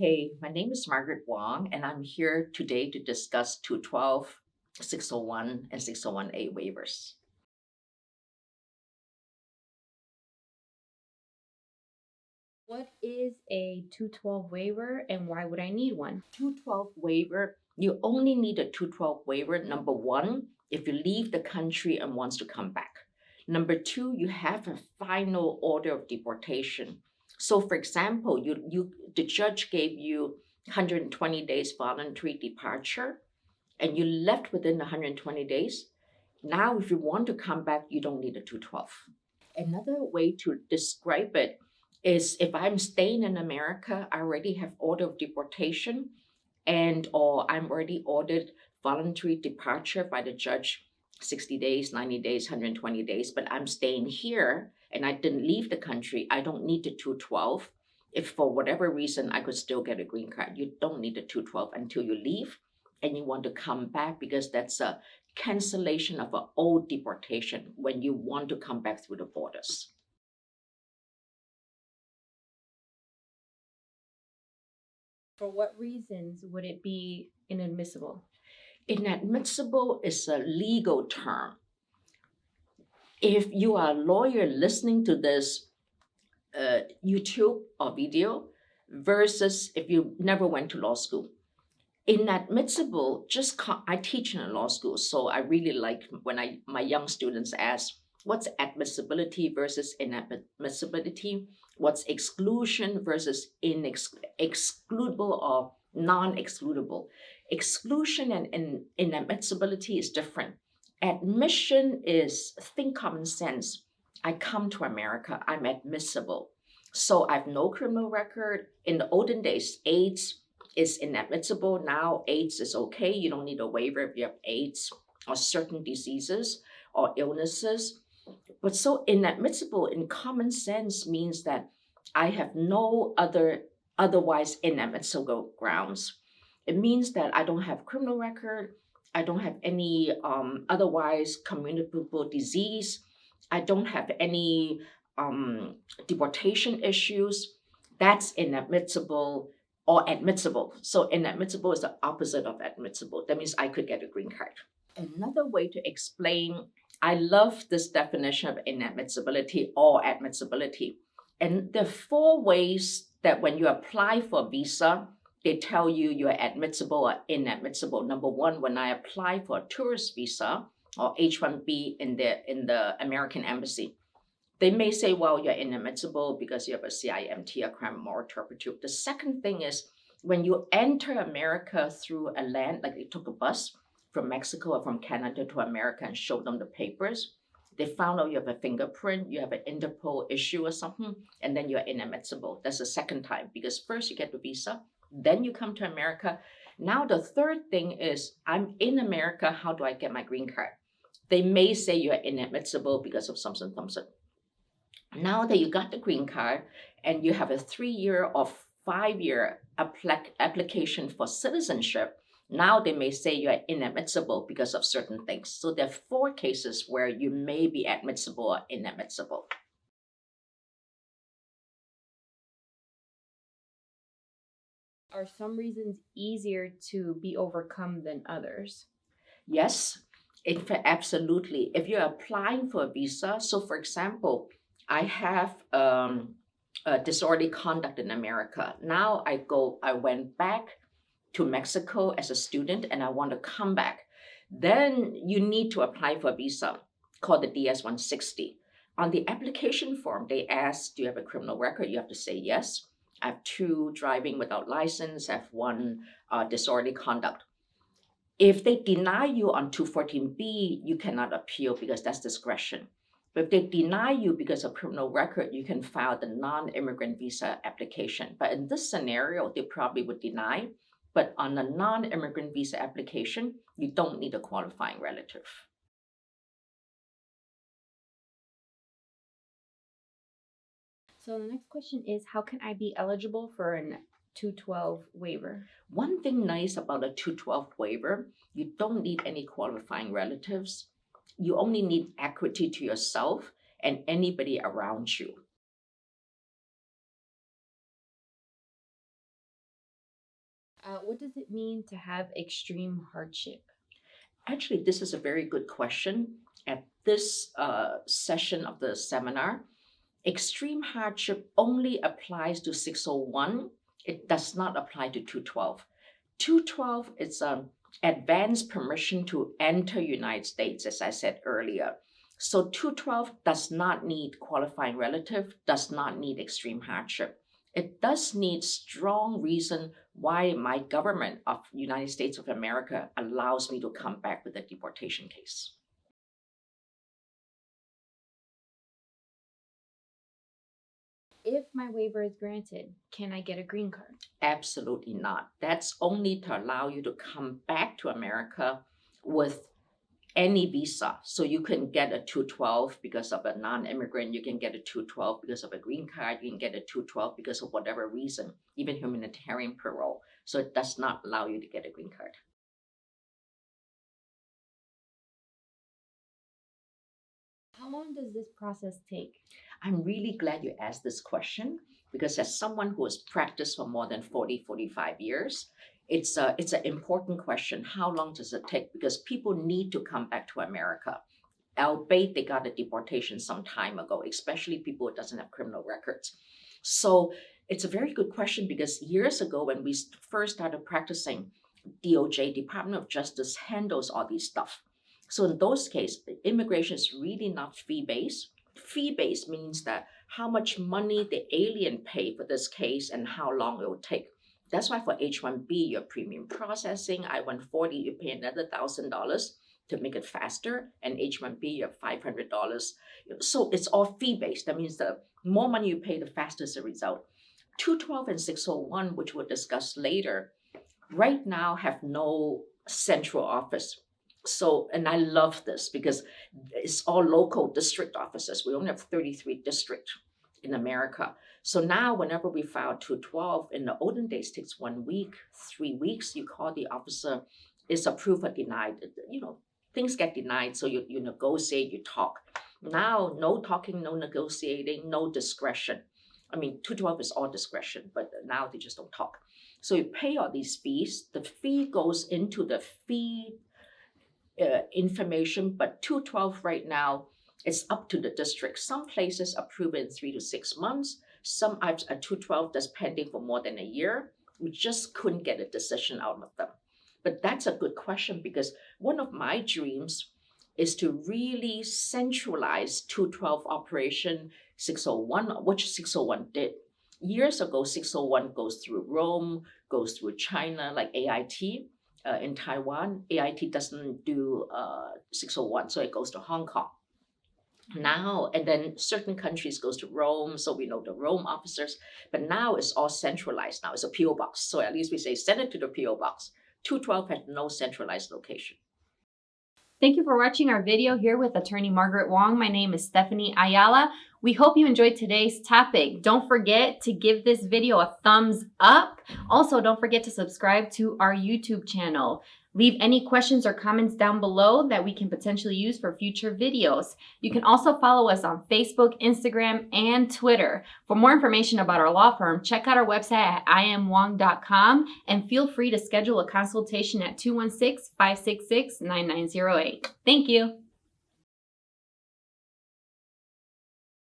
Hey, my name is Margaret Wong, and I'm here today to discuss 212, 601, and 601A waivers. What is a 212 waiver and why would I need one? 212 waiver, you only need a 212 waiver, number one, if you leave the country and wants to come back. Number two, you have a final order of deportation. So, for example, the judge gave you 120 days voluntary departure, and you left within 120 days. Now, if you want to come back, you don't need a 212. Another way to describe it is if I'm staying in America, I already have order of deportation and or I'm already ordered voluntary departure by the judge 60 days, 90 days, 120 days, but I'm staying here and I didn't leave the country, I don't need the 212. If for whatever reason I could still get a green card, you don't need the 212 until you leave and you want to come back because that's a cancellation of an old deportation when you want to come back through the borders. For what reasons would it be inadmissible? Inadmissible is a legal term. If you are a lawyer listening to this YouTube or video versus if you never went to law school, inadmissible I teach in a law school, so I really like when my young students ask what's admissibility versus inadmissibility, what's exclusion versus excludable or non-excludable. Exclusion and inadmissibility is different. Admission is, think common sense. I come to America, I'm admissible, so I have no criminal record. In the olden days, AIDS is inadmissible. Now AIDS is okay. You don't need a waiver if you have AIDS or certain diseases or illnesses. But so inadmissible in common sense means that I have no otherwise inadmissible grounds. It means that I don't have criminal record. I don't have any otherwise communicable disease. I don't have any deportation issues. That's inadmissible or admissible. So inadmissible is the opposite of admissible. That means I could get a green card. Another way to explain, I love this definition of inadmissibility or admissibility. And there are four ways that when you apply for a visa, they tell you you're admissible or inadmissible. Number one, when I apply for a tourist visa or H-1B in the American embassy, they may say, well, you're inadmissible because you have a CIMT, a crime of moral turpitude. The second thing is when you enter America through a land, like they took a bus from Mexico or from Canada to America and showed them the papers, they found out you have a fingerprint, you have an Interpol issue or something, and then you're inadmissible. That's the second time because first you get the visa, then you come to America. Now the third thing is I'm in America, how do I get my green card? They may say you're inadmissible because of something. Now that you got the green card and you have a 3-year or 5-year application for citizenship, now they may say you're inadmissible because of certain things. So there are 4 cases where you may be admissible or inadmissible. Are some reasons easier to be overcome than others? Yes, in fact, absolutely. If you're applying for a visa, so for example, I have a disorderly conduct in America. Now I went back to Mexico as a student and I want to come back. Then you need to apply for a visa called the DS-160. On the application form, they ask, do you have a criminal record? You have to say yes. I have 2 driving without license, I have 1 disorderly conduct. If they deny you on 214B, you cannot appeal because that's discretion. But if they deny you because of criminal record, you can file the non-immigrant visa application. But in this scenario, they probably would deny. But on a non-immigrant visa application, you don't need a qualifying relative. So the next question is how can I be eligible for an 212 waiver? One thing nice about a 212 waiver, you don't need any qualifying relatives. You only need equity to yourself and anybody around you. What does it mean to have extreme hardship? Actually, this is a very good question. At this session of the seminar, extreme hardship only applies to 601. It does not apply to 212. 212 is an advance permission to enter United States, as I said earlier. So 212 does not need qualifying relative, does not need extreme hardship. It does need strong reason why my government of United States of America allows me to come back with a deportation case. If my waiver is granted, can I get a green card? Absolutely not. That's only to allow you to come back to America with any visa. So you can get a 212 because of a non-immigrant, you can get a 212 because of a green card, you can get a 212 because of whatever reason, even humanitarian parole. So it does not allow you to get a green card. How long does this process take? I'm really glad you asked this question because as someone who has practiced for more than 40, 45 years, it's an important question. How long does it take? Because people need to come back to America. Albeit they got a deportation some time ago, especially people who doesn't have criminal records. So it's a very good question because years ago when we first started practicing, DOJ, Department of Justice, handles all these stuff. So in those cases, immigration is really not fee-based. Fee-based means that how much money the alien pay for this case and how long it will take. That's why for H-1B, your premium processing, I-140, you pay another $1,000 to make it faster, and H-1B, you have $500. So it's all fee-based. That means the more money you pay, the faster is the result. 212 and 601, which we'll discuss later, right now have no central office. So, and I love this because it's all local district offices. We only have 33 districts in America. So now whenever we file 212, in the olden days, it takes 1 week, 3 weeks. You call the officer, is approved or denied. Things get denied, so you negotiate, you talk. Now, no talking, no negotiating, no discretion. I mean, 212 is all discretion, but now they just don't talk. So you pay all these fees. The fee goes into the fee information, but 212 right now is up to the district. Some places approve in 3 to 6 months. Some have a 212 that's pending for more than a year. We just couldn't get a decision out of them. But that's a good question because one of my dreams is to really centralize 212 operation 601, which 601 did. Years ago, 601 goes through Rome, goes through China, like AIT in Taiwan. AIT doesn't do 601, so it goes to Hong Kong. Now, and then certain countries goes to Rome, so we know the Rome officers, but now it's all centralized now. It's a PO box. So at least we say send it to the PO box. 212 has no centralized location. Thank you for watching our video here with attorney Margaret Wong. My name is Stephanie Ayala. We hope you enjoyed today's topic. Don't forget to give this video a thumbs up. Also, don't forget to subscribe to our YouTube channel. Leave any questions or comments down below that we can potentially use for future videos. You can also follow us on Facebook, Instagram, and Twitter. For more information about our law firm, check out our website at iamwong.com and feel free to schedule a consultation at 216-566-9908. Thank you.